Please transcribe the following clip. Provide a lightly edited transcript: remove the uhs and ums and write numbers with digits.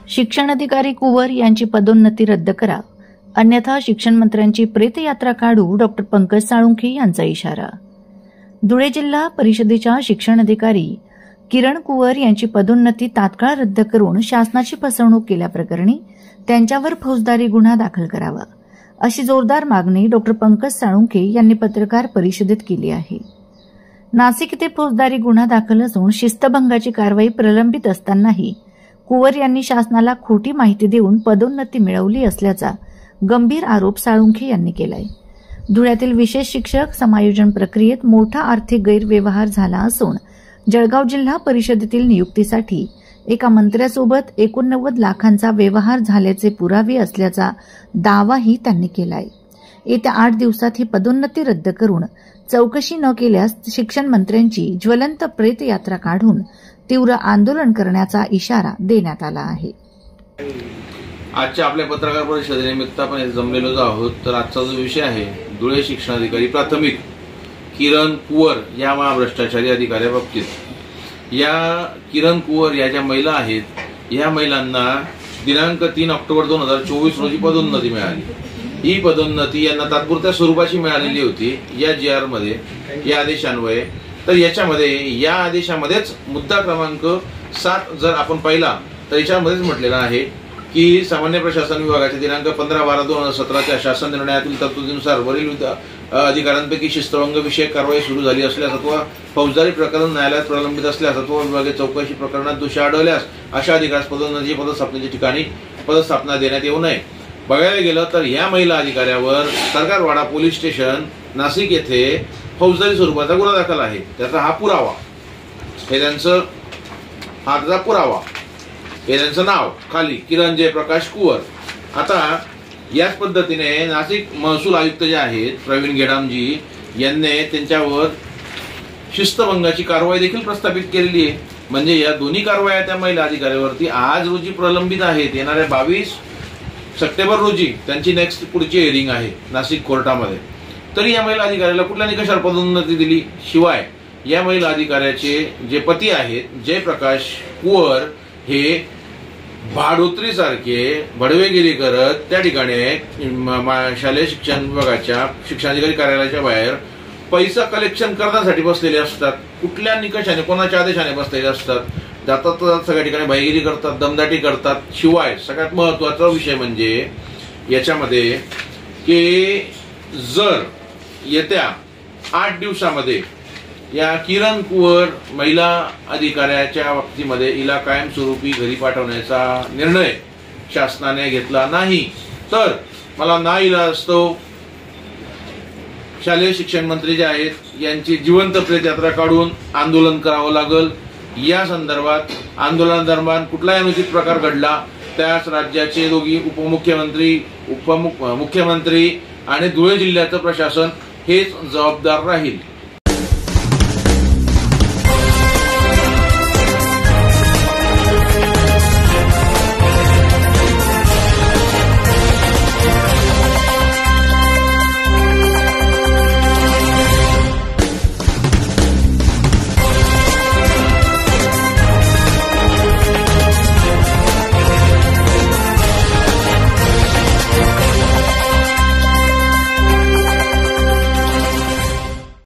शिक्षणाधिकारी कुवर यांची पदोन्नती रद्द करा, अन्यथा शिक्षण मंत्र्यांची प्रेतयात्रा काढू, डॉक्टर पंकज साळुंखे यांचा इशारा. धुळे जिल्हा परिषदेच्या शिक्षणाधिकारी किरण कुवर यांची पदोन्नती तात्काळ रद्द करून शासनाची फसवणूक केल्याप्रकरणी त्यांच्यावर फौजदारी गुन्हा दाखल करावा, अशी जोरदार मागणी डॉक्टर पंकज साळुंखे यांनी पत्रकार परिषदेत केली आहे. नाशिक येथे फौजदारी गुन्हा दाखल असून शिस्तभंगाची कारवाई प्रलंबित असतानाही कुवर यांनी शासनाला खोटी माहिती देऊन पदोन्नती मिळवली असल्याचा गंभीर आरोप साळुंखे यांनी केलाय. धुळ्यातील विशेष शिक्षक समायोजन प्रक्रियेत मोठा आर्थिक गैरव्यवहार झाला असून जळगाव जिल्हा परिषदेतील नियुक्तीसाठी एका मंत्र्यासोबत 89 लाखांचा व्यवहार झाल्याचे पुरावे असल्याचा दावाही त्यांनी केलाय. येत्या 8 दिवसात ही पदोन्नती रद्द करून चौकशी न केल्यास शिक्षण मंत्र्यांची ज्वलंत प्रेतयात्रा काढून तीव्र आंदोलन करण्याचा इशारा देण्यात आला आहे. आजच्या आपल्या पत्रकार परिषदेनिमित्त आपण जमलेलो आहोत. तर आजचा जो विषय आहे धुळे शिक्षणाधिकारी प्राथमिक किरण कुवर या महाभ्रष्टाचारी अधिकाऱ्याबाबतीत. या किरण कुवर या ज्या महिला आहेत, या महिलांना दिनांक 3 ऑक्टोबर 2024 रोजी पदोन्नती मिळाली. ही पदोन्नती यांना तात्पुरत्या स्वरूपाची मिळालेली होती या GR मध्ये, या आदेशान्वये. तर याच्यामध्ये या आदेशामध्येच मुद्दा क्रमांक 7 जर आपण पाहिला तर याच्यामध्येच म्हटलेलं आहे की सामान्य प्रशासन विभागाच्या दिनांक 15/12/2017 शासन निर्णयातील तरतुदीनुसार वरील अधिकाऱ्यांपैकी शिस्तभंग विषयक कारवाई सुरू झाली असल्यास अथवा फौजदारी प्रकरण न्यायालयात प्रलंबित असल्यास अथवा विभागीय चौकशी प्रकरणात दोषी आढळल्यास अशा अधिकाऱ्यास पदोन्नती पदस्थापनेच्या ठिकाणी पदस्थापना देण्यात येऊ नये. बघायला गेलं तर या महिला अधिकाऱ्यावर सरकारवाडा पोलीस स्टेशन नाशिक येथे फौजदारी स्वरूपाचा गुन्हा दाखल आहे. त्याचा हा पुरावा, हे त्यांचं पुरावा, हे त्यांचं नाव खाली किरण जयप्रकाश कुवर. आता याच पद्धतीने नाशिक महसूल आयुक्त जे आहेत प्रवीण गेडामजी यांनी त्यांच्यावर शिस्तभंगाची कारवाई देखील प्रस्थापित केलेली आहे. म्हणजे या दोन्ही कारवाया त्या महिला अधिकाऱ्यावरती आज रोजी प्रलंबित आहेत. येणाऱ्या 22 सप्टेंबर रोजी त्यांची पुढची हिअरिंग आहे नाशिक कोर्टामध्ये. तरी या महिला अधिकाऱ्याला कुठल्या निकषावर पदोन्नती दिली? शिवाय या महिला अधिकाऱ्याचे जे पती आहेत जयप्रकाश कुवर हे भाडोत्रीसारखे भडवेगिरी करत त्या ठिकाणी शालेय शिक्षण विभागाच्या शिक्षणाधिकारी कार्यालयाच्या बाहेर पैसा कलेक्शन करण्यासाठी बसलेले असतात. कुठल्या निकषाने, कोणाच्या आदेशाने बसलेले असतात. जातात सगळ्या ठिकाणी भाईगिरी करतात, दमदाटी करतात. शिवाय सगळ्यात महत्वाचा विषय म्हणजे याच्यामध्ये की जर येत्या 8 दिवसामध्ये या किरण कुवर महिला अधिकाऱ्याच्या बाबतीमध्ये हिला कायमस्वरूपी घरी पाठवण्याचा निर्णय शासनाने घेतला नाही तर मला नाईलाजास्तव शालेय शिक्षण मंत्री जे आहेत यांची जिवंत प्रेतयात्रा काढून आंदोलन करावं लागेल. या संदर्भात आंदोलनादरम्यान कुठलाही अनुचित प्रकार घडला त्यास राज्याचे दोघी मुख्यमंत्री आणि धुळे जिल्ह्याचं प्रशासन हेच जबाबदार राहील.